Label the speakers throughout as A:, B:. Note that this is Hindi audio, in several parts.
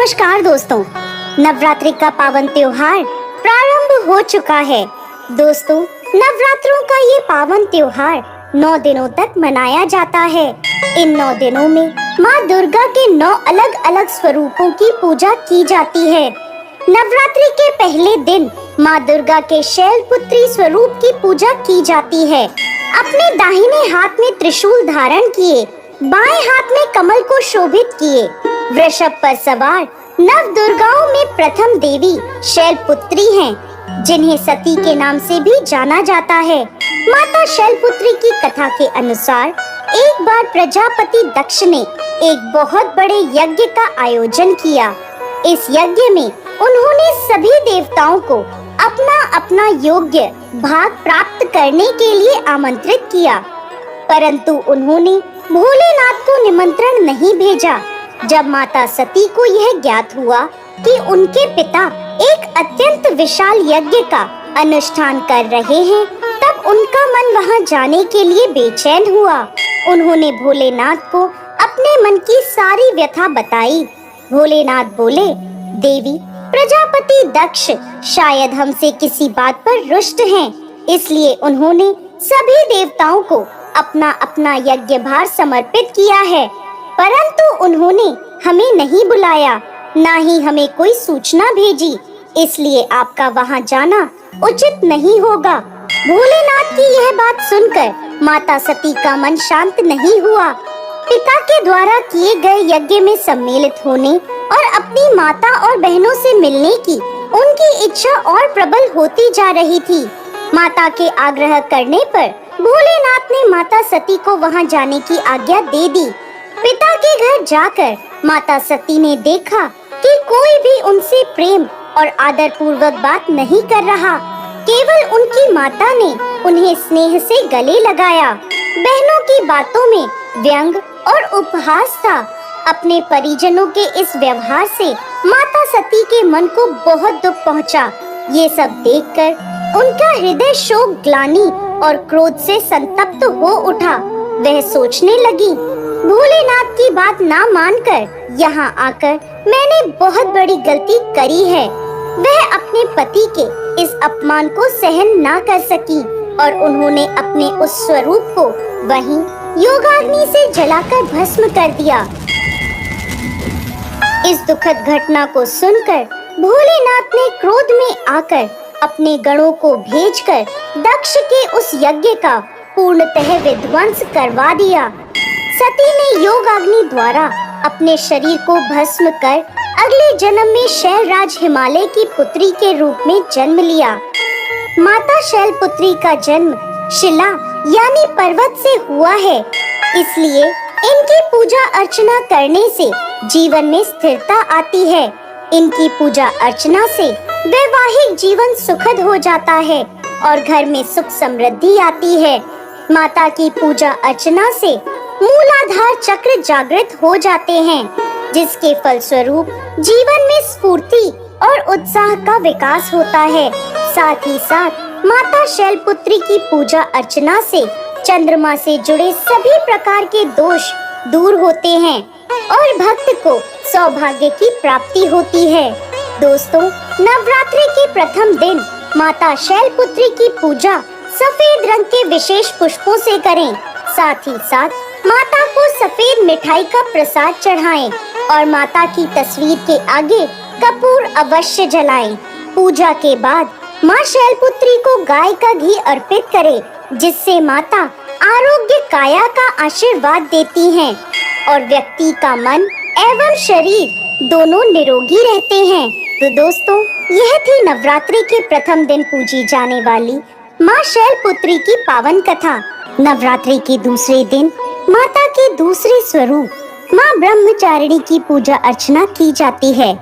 A: नमस्कार दोस्तों, नवरात्रि का पावन त्योहार प्रारंभ हो चुका है। दोस्तों, नवरात्रों का ये पावन त्योहार 9 दिनों तक मनाया जाता है। इन 9 दिनों में माँ दुर्गा के 9 अलग अलग स्वरूपों की पूजा की जाती है। नवरात्रि के पहले दिन माँ दुर्गा के शैलपुत्री स्वरूप की पूजा की जाती है। अपने दाहिने हाथ में त्रिशूल धारण किए, बाएं हाथ में कमल को शोभित किए, वृषभ पर सवार नव दुर्गाओं में प्रथम देवी शैलपुत्री हैं, जिन्हें सती के नाम से भी जाना जाता है। माता शैलपुत्री की कथा के अनुसार एक बार प्रजापति दक्ष ने एक बहुत बड़े यज्ञ का आयोजन किया। इस यज्ञ में उन्होंने सभी देवताओं को अपना अपना योग्य भाग प्राप्त करने के लिए आमंत्रित किया, परंतु उन्होंने भोलेनाथ को निमंत्रण नहीं भेजा। जब माता सती को यह ज्ञात हुआ कि उनके पिता एक अत्यंत विशाल यज्ञ का अनुष्ठान कर रहे हैं, तब उनका मन वहां जाने के लिए बेचैन हुआ। उन्होंने भोलेनाथ को अपने मन की सारी व्यथा बताई। भोलेनाथ बोले, देवी, प्रजापति दक्ष शायद हमसे किसी बात पर रुष्ट हैं, इसलिए उन्होंने सभी देवताओं को अपना अपना यज्ञ भार समर्पित किया है, परंतु उन्होंने हमें नहीं बुलाया, ना ही हमें कोई सूचना भेजी, इसलिए आपका वहां जाना उचित नहीं होगा। भोलेनाथ की यह बात सुनकर माता सती का मन शांत नहीं हुआ। पिता के द्वारा किए गए यज्ञ में सम्मिलित होने और अपनी माता और बहनों से मिलने की उनकी इच्छा और प्रबल होती जा रही थी। माता के आग्रह करने पर भोलेनाथ ने माता सती को वहां जाने की आज्ञा दे दी। पिता के घर जाकर माता सती ने देखा कि कोई भी उनसे प्रेम और आदर पूर्वक बात नहीं कर रहा। केवल उनकी माता ने उन्हें स्नेह से गले लगाया। बहनों की बातों में व्यंग और उपहास था। अपने परिजनों के इस व्यवहार से माता सती के मन को बहुत दुख पहुंचा। ये सब देखकर उनका हृदय शोक, ग्लानि और क्रोध से संतप्त हो उठा। वह सोचने लगी, भोलेनाथ की बात ना मानकर यहाँ आकर मैंने बहुत बड़ी गलती करी है। वह अपने पति के इस अपमान को सहन ना कर सकी और उन्होंने अपने उस स्वरूप को वहीं योगाग्नि से जलाकर भस्म कर दिया। इस दुखद घटना को सुनकर भोलेनाथ ने क्रोध में आकर अपने गणों को भेजकर दक्ष के उस यज्ञ का पूर्णतः विध्वंस करवा दिया। सती ने योगाग्नि द्वारा अपने शरीर को भस्म कर अगले जन्म में शैलराज हिमालय की पुत्री के रूप में जन्म लिया। माता शैलपुत्री का जन्म शिला यानी पर्वत से हुआ है, इसलिए इनकी पूजा अर्चना करने से जीवन में स्थिरता आती है। इनकी पूजा अर्चना से वैवाहिक जीवन सुखद हो जाता है और घर में सुख समृद्धि आती है। माता की पूजा अर्चना से मूलाधार चक्र जागृत हो जाते हैं, जिसके फलस्वरूप जीवन में स्फूर्ति और उत्साह का विकास होता है। साथ ही साथ माता शैलपुत्री की पूजा अर्चना से चंद्रमा से जुड़े सभी प्रकार के दोष दूर होते हैं और भक्त को सौभाग्य की प्राप्ति होती है। दोस्तों, नवरात्रि के प्रथम दिन माता शैलपुत्री की पूजा सफेद रंग के विशेष पुष्पों से करें। साथ ही साथ माता को सफेद मिठाई का प्रसाद चढ़ाएं और माता की तस्वीर के आगे कपूर अवश्य जलाएं। पूजा के बाद माँ शैलपुत्री को गाय का घी अर्पित करें, जिससे माता आरोग्य काया का आशीर्वाद देती हैं और व्यक्ति का मन एवं शरीर दोनों निरोगी रहते हैं। तो दोस्तों, यह थी नवरात्रि के प्रथम दिन पूजी जाने वाली माँ शैलपुत्री की पावन कथा। नवरात्रि के दूसरे दिन माता के दूसरे स्वरूप माँ ब्रह्मचारिणी की पूजा अर्चना की जाती है।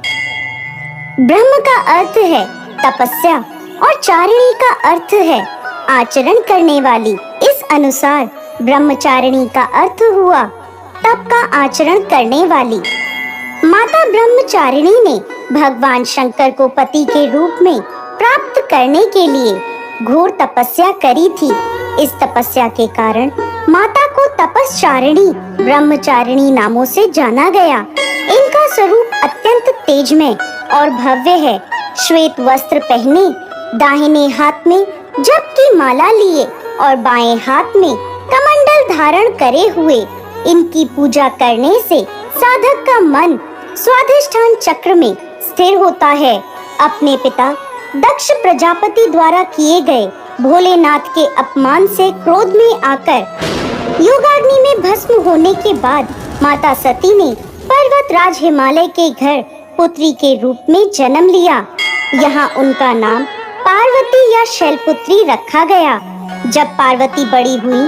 A: ब्रह्म का अर्थ है तपस्या और चारिणी का अर्थ है आचरण करने वाली। इस अनुसार ब्रह्मचारिणी का अर्थ हुआ तप का आचरण करने वाली। माता ब्रह्मचारिणी ने भगवान शंकर को पति के रूप में प्राप्त करने के लिए घोर तपस्या करी थी। इस तपस्या के कारण माता को तपस्चारिणी, ब्रह्मचारिणी नामों से जाना गया। इनका स्वरूप अत्यंत तेजमय और भव्य है। श्वेत वस्त्र पहने, दाहिने हाथ में जप की माला लिए और बाएं हाथ में कमंडल धारण करे हुए इनकी पूजा करने से साधक का मन स्वाधिष्ठान चक्र में स्थिर होता है। अपने पिता दक्ष प्रजापति द्वारा किए गए भोलेनाथ के अपमान से क्रोध में आकर योगाग्नि में भस्म होने के बाद माता सती ने पर्वतराज हिमालय के घर पुत्री के रूप में जन्म लिया। यहाँ उनका नाम पार्वती या शैलपुत्री रखा गया। जब पार्वती बड़ी हुई,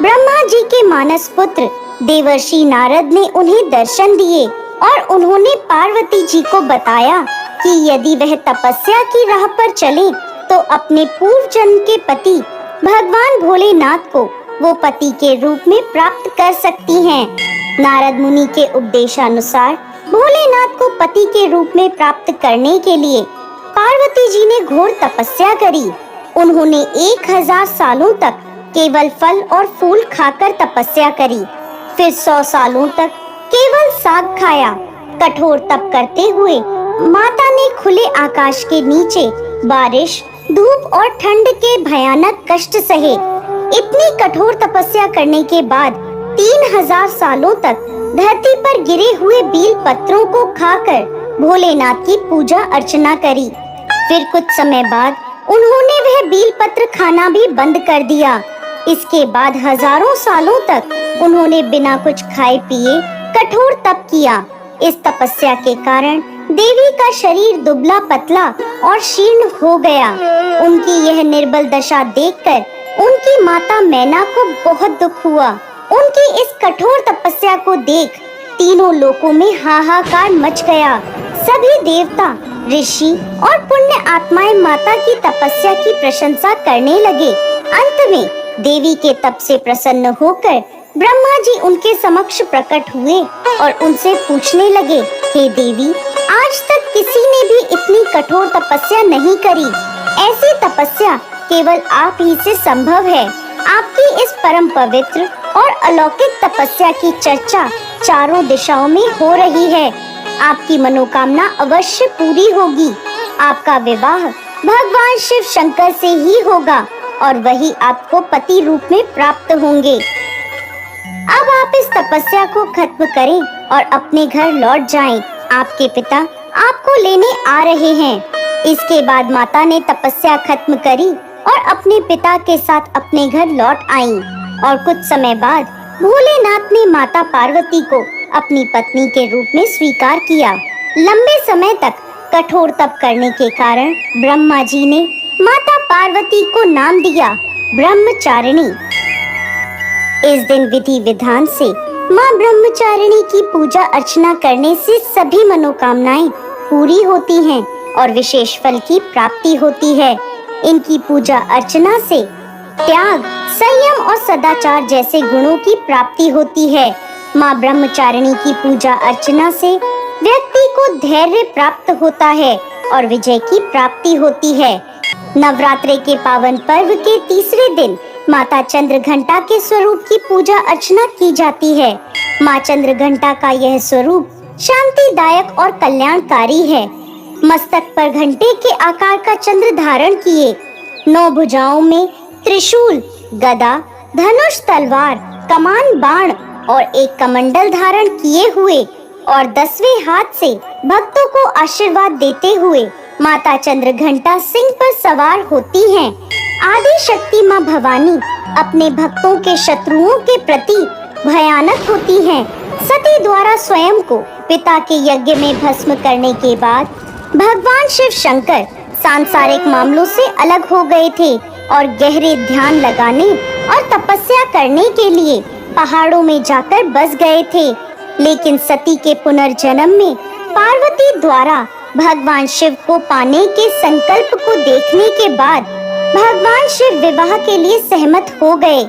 A: ब्रह्मा जी के मानस पुत्र देवर्षि नारद ने उन्हें दर्शन दिए और उन्होंने पार्वती जी को बताया कि यदि वह तपस्या की राह पर चले तो अपने पूर्व जन्म के पति भगवान भोलेनाथ को वो पति के रूप में प्राप्त कर सकती हैं। नारद मुनि के उपदेशानुसार भोलेनाथ को पति के रूप में प्राप्त करने के लिए पार्वती जी ने घोर तपस्या करी। उन्होंने 1000 सालों तक केवल फल और फूल खाकर तपस्या करी, फिर 100 सालों तक केवल साग खाया। कठोर तप करते हुए माता ने खुले आकाश के नीचे बारिश, धूप और ठंड के भयानक कष्ट सहे। इतनी कठोर तपस्या करने के बाद 3000 सालों तक धरती पर गिरे हुए बील पत्रों को खाकर भोलेनाथ की पूजा अर्चना करी। फिर कुछ समय बाद उन्होंने वह बील पत्र खाना भी बंद कर दिया। इसके बाद हजारों सालों तक उन्होंने बिना कुछ खाए पिए कठोर तप किया। इस तपस्या के कारण देवी का शरीर दुबला पतला और शीर्ण हो गया। उनकी यह निर्बल दशा देखकर उनकी माता मैना को बहुत दुख हुआ। उनकी इस कठोर तपस्या को देख तीनों लोकों में हाहाकार मच गया। सभी देवता, ऋषि और पुण्य आत्माएं माता की तपस्या की प्रशंसा करने लगे। अंत में देवी के तप से प्रसन्न होकर ब्रह्मा जी उनके समक्ष प्रकट हुए और उनसे पूछने लगे, हे देवी, आज तक किसी ने भी इतनी कठोर तपस्या नहीं करी। ऐसी तपस्या केवल आप ही से संभव है। आपकी इस परम पवित्र और अलौकिक तपस्या की चर्चा चारों दिशाओं में हो रही है। आपकी मनोकामना अवश्य पूरी होगी। आपका विवाह भगवान शिव शंकर से ही होगा और वही आपको पति रूप में प्राप्त होंगे। अब आप इस तपस्या को खत्म करें और अपने घर लौट जाएं। आपके पिता आपको लेने आ रहे हैं। इसके बाद माता ने तपस्या खत्म करी और अपने पिता के साथ अपने घर लौट आईं। और कुछ समय बाद भोलेनाथ ने माता पार्वती को अपनी पत्नी के रूप में स्वीकार किया। लंबे समय तक कठोर तप करने के कारण ब्रह्मा जी ने माता पार्वती को नाम दिया ब्रह्मचारिणी। इस दिन विधि विधान से माँ ब्रह्मचारिणी की पूजा अर्चना करने से सभी मनोकामनाएं पूरी होती हैं और विशेष फल की प्राप्ति होती है। इनकी पूजा अर्चना से त्याग, संयम और सदाचार जैसे गुणों की प्राप्ति होती है। माँ ब्रह्मचारिणी की पूजा अर्चना से व्यक्ति को धैर्य प्राप्त होता है और विजय की प्राप्ति होती है। नवरात्रि के पावन पर्व के तीसरे दिन माता चंद्रघंटा के स्वरूप की पूजा अर्चना की जाती है। माँ चंद्रघंटा का यह स्वरूप शांतिदायक और कल्याणकारी है। मस्तक पर घंटे के आकार का चंद्र धारण किए, 9 भुजाओं में त्रिशूल, गदा, धनुष, तलवार, कमान, बाण और एक कमंडल धारण किए हुए और 10वें हाथ से भक्तों को आशीर्वाद देते हुए माता चंद्रघंटा सिंह पर सवार होती हैं। आदि शक्ति माँ भवानी अपने भक्तों के शत्रुओं के प्रति भयानक होती हैं। सती द्वारा स्वयं को पिता के यज्ञ में भस्म करने के बाद भगवान शिव शंकर सांसारिक मामलों से अलग हो गए थे और गहरे ध्यान लगाने और तपस्या करने के लिए पहाड़ों में जाकर बस गए थे। लेकिन सती के पुनर्जन्म में पार्वती द्वारा भगवान शिव को पाने के संकल्प को देखने के बाद भगवान शिव विवाह के लिए सहमत हो गए।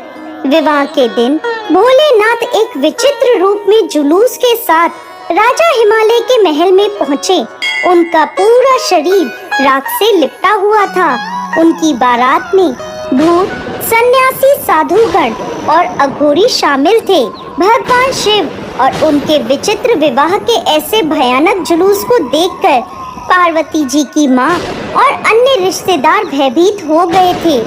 A: विवाह के दिन भोलेनाथ एक विचित्र रूप में जुलूस के साथ राजा हिमालय के महल में पहुँचे। उनका पूरा शरीर राख से लिपटा हुआ था। उनकी बारात में भूत, सन्यासी, साधुगण और अघोरी शामिल थे। भगवान शिव और उनके विचित्र विवाह के ऐसे भयानक जुलूस को देखकर पार्वती जी की माँ और अन्य रिश्तेदार भयभीत हो गए थे।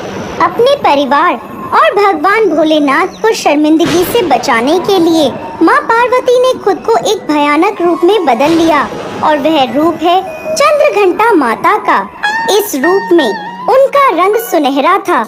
A: अपने परिवार और भगवान भोलेनाथ को शर्मिंदगी से बचाने के लिए माँ पार्वती ने खुद को एक भयानक रूप में बदल लिया और वह रूप है चंद्रघंटा माता का। इस रूप में उनका रंग सुनहरा था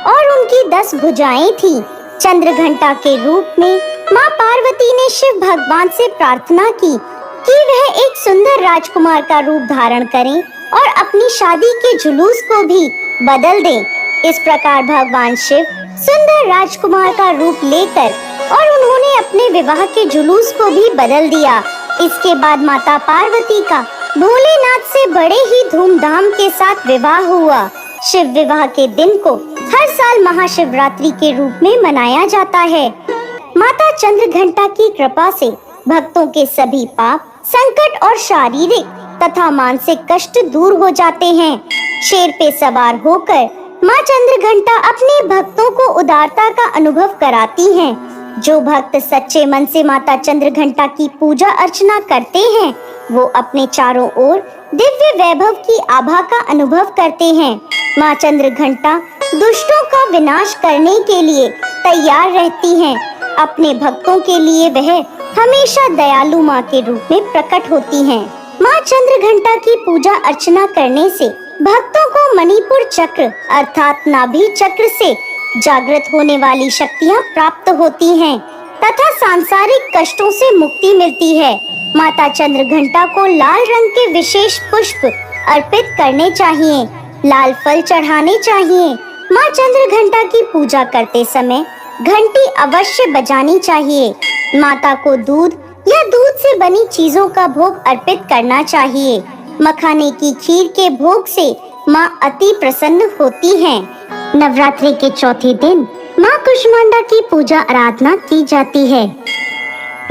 A: और उनकी 10 भुजाएं थी। चंद्रघंटा के रूप में माँ पार्वती ने शिव भगवान से प्रार्थना की कि वह एक सुंदर राजकुमार का रूप धारण करें और अपनी शादी के जुलूस को भी बदल दें। इस प्रकार भगवान शिव सुंदर राजकुमार का रूप लेकर और उन्होंने अपने विवाह के जुलूस को भी बदल दिया। इसके बाद माता पार्वती का भोलेनाथ से बड़े ही धूमधाम के साथ विवाह हुआ। शिव विवाह के दिन को हर साल महाशिवरात्रि के रूप में मनाया जाता है। माता चंद्रघंटा की कृपा से भक्तों के सभी पाप, संकट और शारीरिक तथा मानसिक कष्ट दूर हो जाते हैं। शेर पे सवार होकर माँ चंद्रघंटा अपने भक्तों को उदारता का अनुभव कराती हैं। जो भक्त सच्चे मन से माता चंद्रघंटा की पूजा अर्चना करते हैं, वो अपने चारों ओर दिव्य वैभव की आभा का अनुभव करते हैं। माँ चंद्रघंटा दुष्टों का विनाश करने के लिए तैयार रहती हैं। अपने भक्तों के लिए वह हमेशा दयालु माँ के रूप में प्रकट होती हैं। माँ चंद्रघंटा की पूजा अर्चना करने से भक्तों को मणिपुर चक्र अर्थात नाभि चक्र से जागृत होने वाली शक्तियाँ प्राप्त होती हैं तथा सांसारिक कष्टों से मुक्ति मिलती है। माता चंद्रघंटा को लाल रंग के विशेष पुष्प अर्पित करने चाहिए, लाल फल चढ़ाने चाहिए। माँ चंद्रघंटा की पूजा करते समय घंटी अवश्य बजानी चाहिए। माता को दूध या दूध से बनी चीजों का भोग अर्पित करना चाहिए। मखाने की खीर के भोग से माँ अति प्रसन्न होती हैं। नवरात्रि के चौथे दिन माँ कुष्मांडा की पूजा आराधना की जाती है।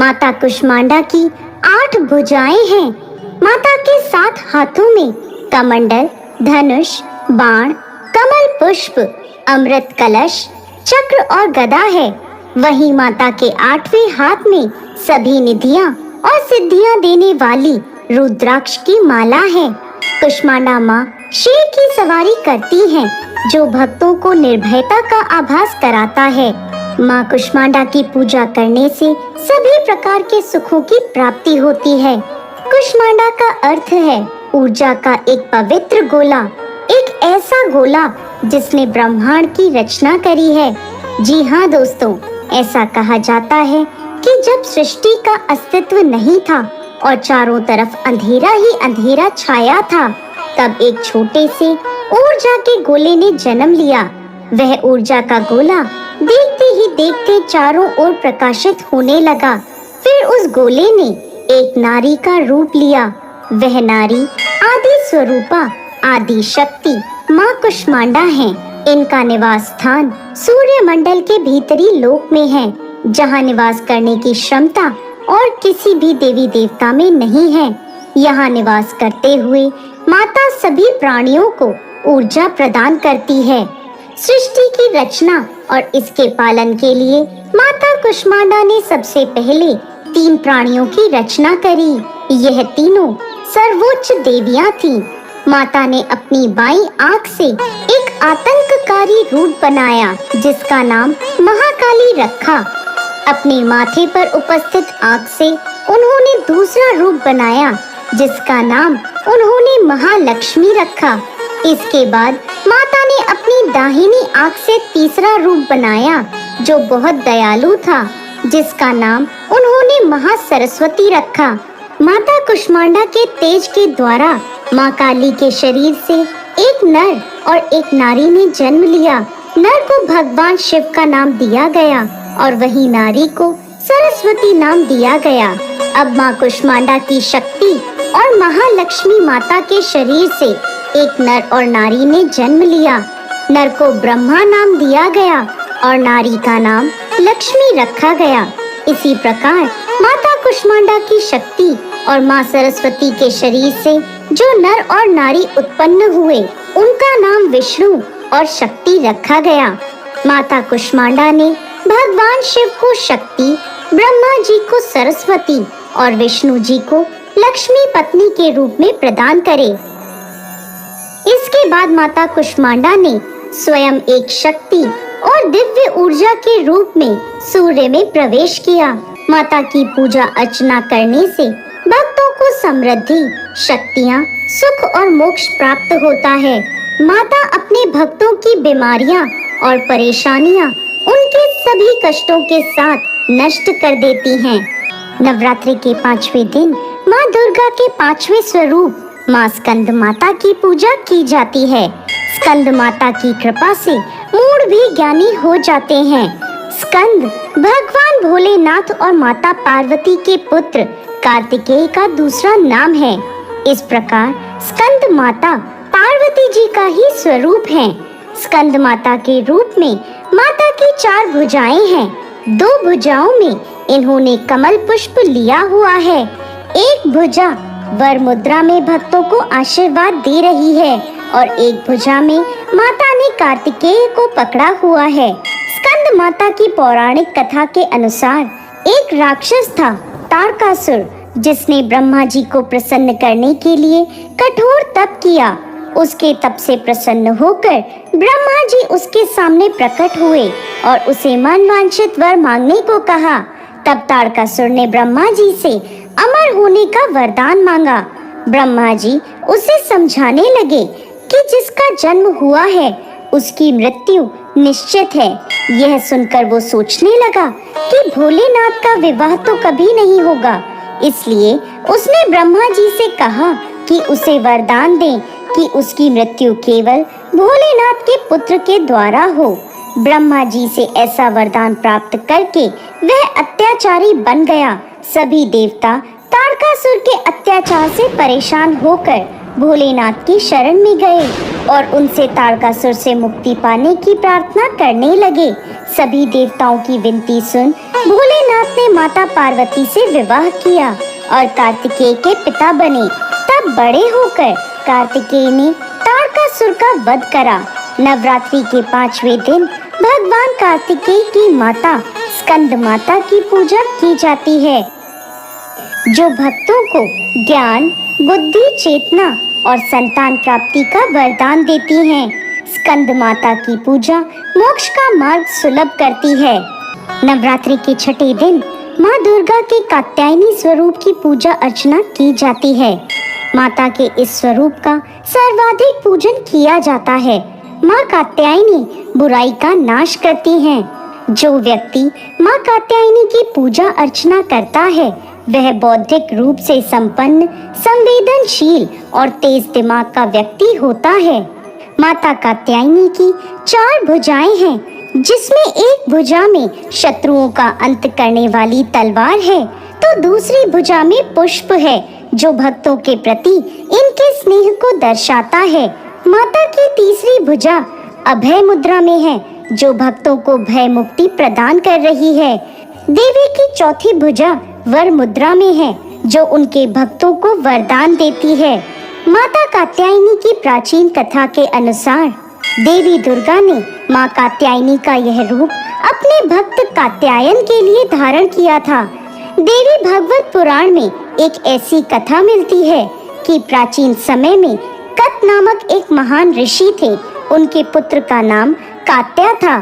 A: माता कुष्मांडा की 8 भुजाएं हैं। माता के 7 हाथों में कमंडल, धनुष, बाण, कमल पुष्प, अमृत कलश, चक्र और गदा है। वहीं माता के 8वें हाथ में सभी निधियां और सिद्धियां देने वाली रुद्राक्ष की माला है। कुष्मांडा माँ शेर की सवारी करती हैं, जो भक्तों को निर्भयता का आभास कराता है। माँ कुष्मांडा की पूजा करने से सभी प्रकार के सुखों की प्राप्ति होती है। कुष्मांडा का अर्थ है ऊर्जा का एक पवित्र गोला, एक ऐसा गोला जिसने ब्रह्मांड की रचना करी है। जी हाँ दोस्तों, ऐसा कहा जाता है कि जब सृष्टि का अस्तित्व नहीं था और चारों तरफ अंधेरा ही अंधेरा छाया था, तब एक छोटे से ऊर्जा के गोले ने जन्म लिया। वह ऊर्जा का गोला देखते ही देखते चारों ओर प्रकाशित होने लगा। फिर उस गोले ने एक नारी का रूप लिया। वह नारी आदि स्वरूपा, आदि शक्ति माँ कुष्मांडा है। इनका निवास स्थान सूर्य मंडल के भीतरी लोक में है, जहाँ निवास करने की क्षमता और किसी भी देवी देवता में नहीं है। यहाँ निवास करते हुए माता सभी प्राणियों को ऊर्जा प्रदान करती है। सृष्टि की रचना और इसके पालन के लिए माता कुष्मांडा ने सबसे पहले 3 प्राणियों की रचना करी। यह तीनों सर्वोच्च देवियां थीं। माता ने अपनी बाईं आंख से एक आतंककारी रूप बनाया, जिसका नाम महाकाली रखा। अपने माथे पर उपस्थित आंख से उन्होंने दूसरा रूप बनाया, जिसका नाम उन्होंने महालक्ष्मी रखा। इसके बाद माता ने अपनी दाहिनी आंख से तीसरा रूप बनाया, जो बहुत दयालु था, जिसका नाम उन्होंने महासरस्वती रखा। माता कुष्मांडा के तेज के द्वारा माँ काली के शरीर से एक नर और एक नारी ने जन्म लिया। नर को भगवान शिव का नाम दिया गया और वही नारी को सरस्वती नाम दिया गया। अब माँ कुष्मांडा की शक्ति और महालक्ष्मी माता के शरीर से एक नर और नारी ने जन्म लिया। नर को ब्रह्मा नाम दिया गया और नारी का नाम लक्ष्मी रखा गया। इसी प्रकार माता कुष्मांडा की शक्ति और माँ सरस्वती के शरीर से जो नर और नारी उत्पन्न हुए, उनका नाम विष्णु और शक्ति रखा गया। माता कुष्मांडा ने भगवान शिव को शक्ति ब्रह्मा जी को सरस्वती और विष्णु जी को लक्ष्मी पत्नी के रूप में प्रदान करे। इसके बाद माता कुष्मांडा ने स्वयं एक शक्ति और दिव्य ऊर्जा के रूप में सूर्य में प्रवेश किया। माता की पूजा अर्चना करने से भक्तों को समृद्धि, शक्तियाँ, सुख और मोक्ष प्राप्त होता है। माता अपने भक्तों की बीमारियाँ और परेशानियाँ, उनके सभी कष्टों के साथ नष्ट कर देती हैं। नवरात्रि के 5वें दिन माँ दुर्गा के 5वें स्वरूप माँ स्कंद माता की पूजा की जाती है। स्कंद माता की कृपा से मूढ़ भी ज्ञानी हो जाते हैं। स्कंद भगवान भोलेनाथ और माता पार्वती के पुत्र कार्तिकेय का दूसरा नाम है। इस प्रकार स्कंद माता पार्वती जी का ही स्वरूप है। स्कंद माता के रूप में माता की 4 भुजाएं हैं। 2 भुजाओं में इन्होंने कमल पुष्प लिया हुआ है। एक भुजा वर मुद्रा में भक्तों को आशीर्वाद दे रही है और एक भुजा में माता ने कार्तिकेय को पकड़ा हुआ है। स्कंद माता की पौराणिक कथा के अनुसार एक राक्षस था, तारकासुर, जिसने ब्रह्मा जी को प्रसन्न करने के लिए कठोर तप किया। उसके तप से प्रसन्न होकर ब्रह्मा जी उसके सामने प्रकट हुए और उसे मनवांछित वर मांगने को कहा। तब तारकासुर ने ब्रह्मा जी से अमर होने का वरदान मांगा। ब्रह्मा जी उसे समझाने लगे कि जिसका जन्म हुआ है उसकी मृत्यु निश्चित है। यह सुनकर वो सोचने लगा कि भोलेनाथ का विवाह तो कभी नहीं होगा, इसलिए उसने ब्रह्मा जी से कहा कि उसे वरदान दें कि उसकी मृत्यु केवल भोलेनाथ के पुत्र के द्वारा हो। ब्रह्मा जी से ऐसा वरदान प्राप्त करके वह अत्याचारी बन गया। सभी देवता तारकासुर के अत्याचार से परेशान होकर भोलेनाथ की शरण में गए और उनसे तारकासुर से मुक्ति पाने की प्रार्थना करने लगे। सभी देवताओं की विनती सुन भोलेनाथ ने माता पार्वती से विवाह किया और कार्तिकेय के पिता बने। तब बड़े होकर कार्तिकेय ने तारकासुर का वध करा। नवरात्रि के 5वें दिन भगवान कार्तिकेय की माता स्कंद माता की पूजा की जाती है, जो भक्तों को ज्ञान, बुद्धि, चेतना और संतान प्राप्ति का वरदान देती हैं। स्कंद माता की पूजा मोक्ष का मार्ग सुलभ करती है। नवरात्रि के 6ठे दिन माँ दुर्गा के कात्यायनी स्वरूप की पूजा अर्चना की जाती है। माता के इस स्वरूप का सर्वाधिक पूजन किया जाता है। माँ कात्यायनी बुराई का नाश करती हैं। जो व्यक्ति माँ कात्यायनी की पूजा अर्चना करता है वह बौद्धिक रूप से संपन्न, संवेदनशील और तेज दिमाग का व्यक्ति होता है। माता कात्यायनी की 4 भुजाएं हैं, जिसमें एक भुजा में शत्रुओं का अंत करने वाली तलवार है, तो दूसरी भुजा में पुष्प है, जो भक्तों के प्रति इनके स्नेह को दर्शाता है। माता की तीसरी भुजा अभय मुद्रा में है, जो भक्तों को भय मुक्ति प्रदान कर रही है। देवी की चौथी भुजा वर मुद्रा में है, जो उनके भक्तों को वरदान देती है। माता कात्यायनी की प्राचीन कथा के अनुसार देवी दुर्गा ने माँ कात्यायनी का यह रूप अपने भक्त कात्यायन के लिए धारण किया था। देवी भागवत पुराण में एक ऐसी कथा मिलती है कि प्राचीन समय में कत नामक एक महान ऋषि थे। उनके पुत्र का नाम कात्या था।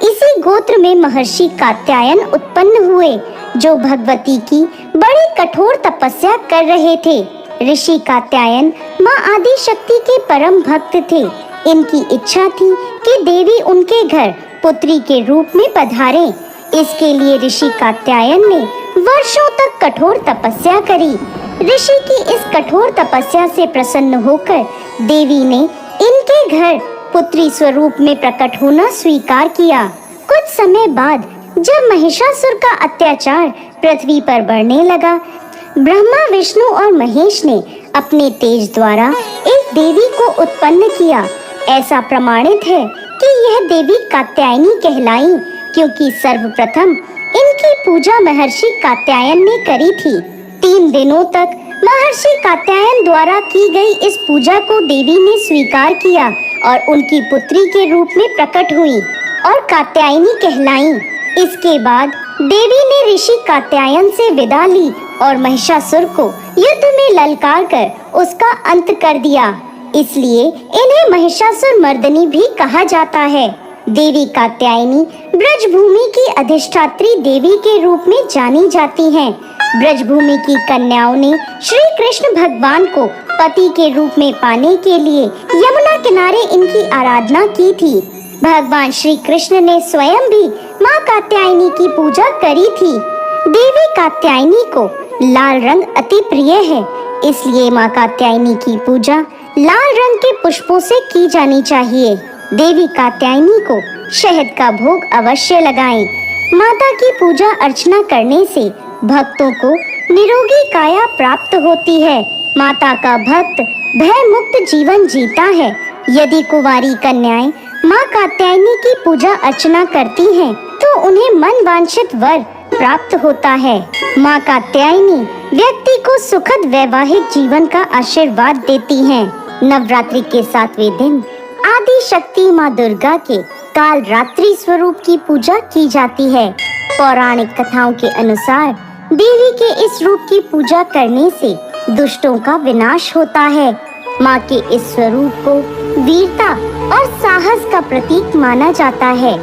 A: इसी गोत्र में महर्षि कात्यायन उत्पन्न हुए, जो भगवती की बड़ी कठोर तपस्या कर रहे थे। ऋषि कात्यायन माँ आदि शक्ति के परम भक्त थे। इनकी इच्छा थी कि देवी उनके घर पुत्री के रूप में पधारे। इसके लिए ऋषि कात्यायन ने वर्षों तक कठोर तपस्या करी। ऋषि की इस कठोर तपस्या से प्रसन्न होकर देवी ने इनके घर पुत्री स्वरूप में प्रकट होना स्वीकार किया। कुछ समय बाद जब महिषासुर का अत्याचार पृथ्वी पर बढ़ने लगा, ब्रह्मा, विष्णु और महेश ने अपने तेज द्वारा एक देवी को उत्पन्न किया। ऐसा प्रमाणित है कि यह देवी कात्यायनी कहलाई, क्योंकि सर्वप्रथम इनकी पूजा महर्षि कात्यायन ने करी थी। 3 दिनों तक महर्षि कात्यायन द्वारा की गई इस पूजा को देवी ने स्वीकार किया और उनकी पुत्री के रूप में प्रकट हुई और कात्यायनी कहलाई। इसके बाद देवी ने ऋषि कात्यायन से विदा ली और महिषासुर को युद्ध में ललकार कर उसका अंत कर दिया। इसलिए इन्हें महिषासुर मर्दनी भी कहा जाता है। देवी कात्यायनी ब्रजभूमि की अधिष्ठात्री देवी के रूप में जानी जाती हैं। ब्रजभूमि की कन्याओं ने श्री कृष्ण भगवान को पति के रूप में पाने के लिए यमुना किनारे इनकी आराधना की थी। भगवान श्री कृष्ण ने स्वयं भी माँ कात्यायनी की पूजा करी थी। देवी कात्यायनी को लाल रंग अति प्रिय है, इसलिए माँ कात्यायनी की पूजा लाल रंग के पुष्पों से की जानी चाहिए। देवी कात्यायनी को शहद का भोग अवश्य लगाएं। माता की पूजा अर्चना करने से भक्तों को निरोगी काया प्राप्त होती है। माता का भक्त भय मुक्त जीवन जीता है। यदि कुंवारी कन्याएं माँ कात्यायनी की पूजा अर्चना करती हैं, तो उन्हें मन वांछित वर प्राप्त होता है। माँ कात्यायनी व्यक्ति को सुखद वैवाहिक जीवन का आशीर्वाद देती हैं। नवरात्रि के 7वें दिन आदि शक्ति माँ दुर्गा के काल रात्रि स्वरूप की पूजा की जाती है। पौराणिक कथाओं के अनुसार देवी के इस रूप की पूजा करने से दुष्टों का विनाश होता है। माँ के इस स्वरूप को वीरता और साहस का प्रतीक माना जाता है।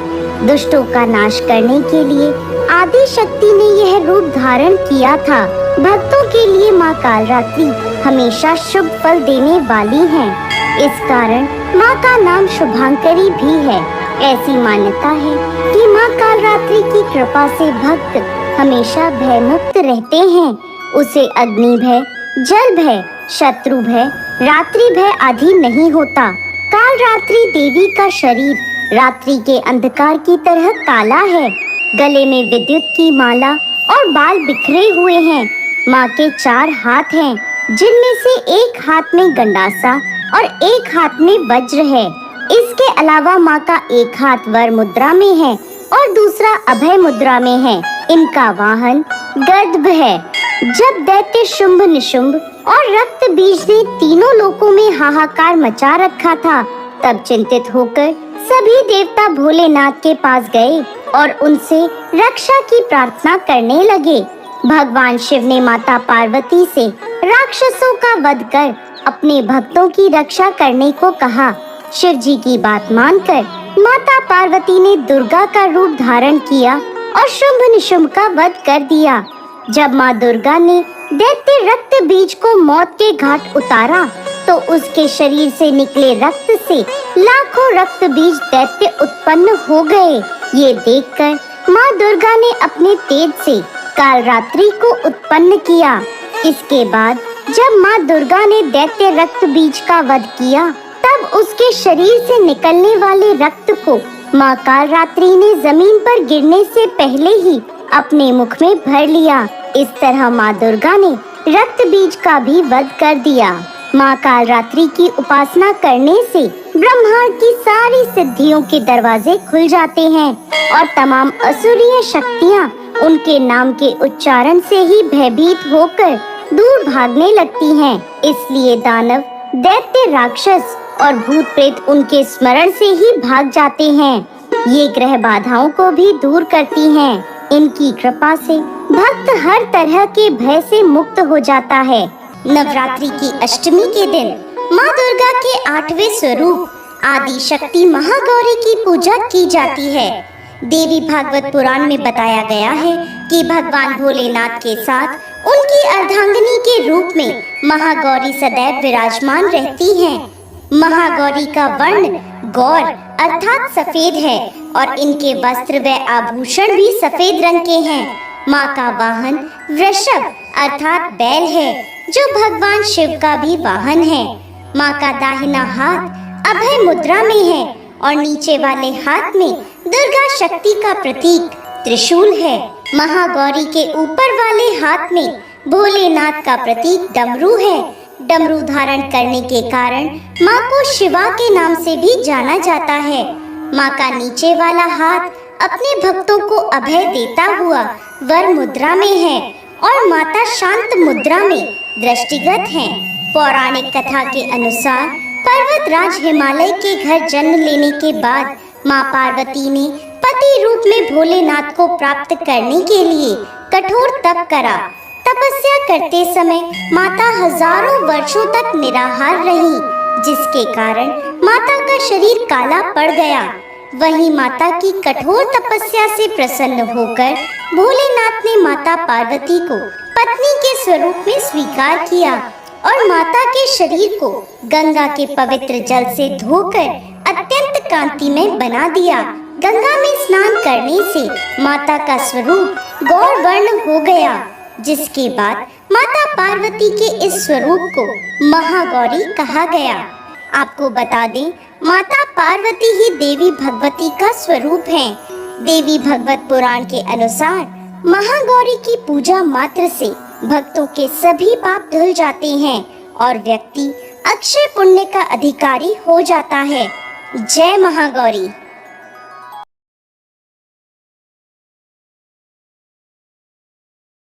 A: दुष्टों का नाश करने के लिए आदि शक्ति ने यह रूप धारण किया था। भक्तों के लिए माँ कालरात्रि हमेशा शुभ फल देने वाली हैं। इस कारण माँ का नाम शुभांकरी भी है। ऐसी मान्यता है कि माँ कालरात्रि की कृपा से भक्त हमेशा भय मुक्त रहते हैं। उसे अग्नि भय, जल भय, शत्रु भय, रात्रि भय आदि नहीं होता। कालरात्रि देवी का शरीर रात्रि के अंधकार की तरह काला है। गले में विद्युत की माला और बाल बिखरे हुए हैं। माँ के 4 हाथ हैं, जिनमें से एक हाथ में गंडासा और एक हाथ में वज्र है। इसके अलावा माँ का एक हाथ वर मुद्रा में है और दूसरा अभय मुद्रा में है। इनका वाहन गर्दभ है। जब दैत्य शुंभ निशुंभ और रक्त बीज ने तीनों लोकों में हाहाकार मचा रखा था, तब चिंतित होकर सभी देवता भोलेनाथ के पास गए और उनसे रक्षा की प्रार्थना करने लगे। भगवान शिव ने माता पार्वती से राक्षसों का वध कर अपने भक्तों की रक्षा करने को कहा। शिव जी की बात मानकर माता पार्वती ने दुर्गा का रूप धारण किया और शुंभ निशुंभ का वध कर दिया। जब माँ दुर्गा ने दैत्य रक्त बीज को मौत के घाट उतारा, तो उसके शरीर से निकले रक्त से लाखों रक्त बीज दैत्य उत्पन्न हो गए। ये देखकर माँ दुर्गा ने अपने तेज से कालरात्रि को उत्पन्न किया। इसके बाद जब माँ दुर्गा ने दैत्य रक्त बीज का वध किया, तब उसके शरीर से निकलने वाले रक्त को माँ कालरात्रि ने जमीन पर गिरने से पहले ही अपने मुख में भर लिया। इस तरह माँ दुर्गा ने रक्त बीज का भी वध कर दिया। माँ कालरात्रि की उपासना करने से ब्रह्मांड की सारी सिद्धियों के दरवाजे खुल जाते हैं और तमाम असुरीय शक्तियाँ उनके नाम के उच्चारण से ही भयभीत होकर दूर भागने लगती हैं। इसलिए दानव, दैत्य, राक्षस और भूत प्रेत उनके स्मरण से ही भाग जाते हैं। ये ग्रह बाधाओं को भी दूर करती हैं। इनकी कृपा से भक्त हर तरह के भय से मुक्त हो जाता है। नवरात्रि की अष्टमी के दिन माँ दुर्गा के 8वें स्वरूप आदि शक्ति महागौरी की पूजा की जाती है। देवी भागवत पुराण में बताया गया है कि भगवान भोलेनाथ के साथ उनकी अर्धांगिनी के रूप में महागौरी सदैव विराजमान रहती हैं। महागौरी का वर्ण गौर अर्थात सफेद है और इनके वस्त्र व आभूषण भी सफेद रंग के हैं। माँ का वाहन वृषभ अर्थात बैल है, जो भगवान शिव का भी वाहन है। माँ का दाहिना हाथ अभय मुद्रा में है और नीचे वाले हाथ में दुर्गा शक्ति का प्रतीक त्रिशूल है। महागौरी के ऊपर वाले हाथ में भोलेनाथ का प्रतीक डमरू है। डमरू धारण करने के कारण माँ को शिवा के नाम से भी जाना जाता है। माँ का नीचे वाला हाथ अपने भक्तों को अभय देता हुआ वर मुद्रा में है और माता शांत मुद्रा में दृष्टिगत हैं। पौराणिक कथा के अनुसार पर्वतराज हिमालय के घर जन्म लेने के बाद माँ पार्वती ने पति रूप में भोलेनाथ को प्राप्त करने के लिए कठोर तप करा। तपस्या करते समय माता हजारों वर्षों तक निराहार रही, जिसके कारण माता का शरीर काला पड़ गया। वहीं माता की कठोर तपस्या से प्रसन्न होकर भोलेनाथ ने माता पार्वती को पत्नी के स्वरूप में स्वीकार किया और माता के शरीर को गंगा के पवित्र जल से धोकर अत्यंत कांतिमय बना दिया। गंगा में स्नान करने से माता का स्वरूप गौर वर्ण हो गया, जिसके बाद माता पार्वती के इस स्वरूप को महागौरी कहा गया। आपको बता दें, माता पार्वती ही देवी भगवती का स्वरूप है। देवी भगवत पुराण के अनुसार महागौरी की पूजा मात्र से भक्तों के सभी पाप धुल जाते हैं और व्यक्ति अक्षय पुण्य का अधिकारी हो जाता है। जय महागौरी।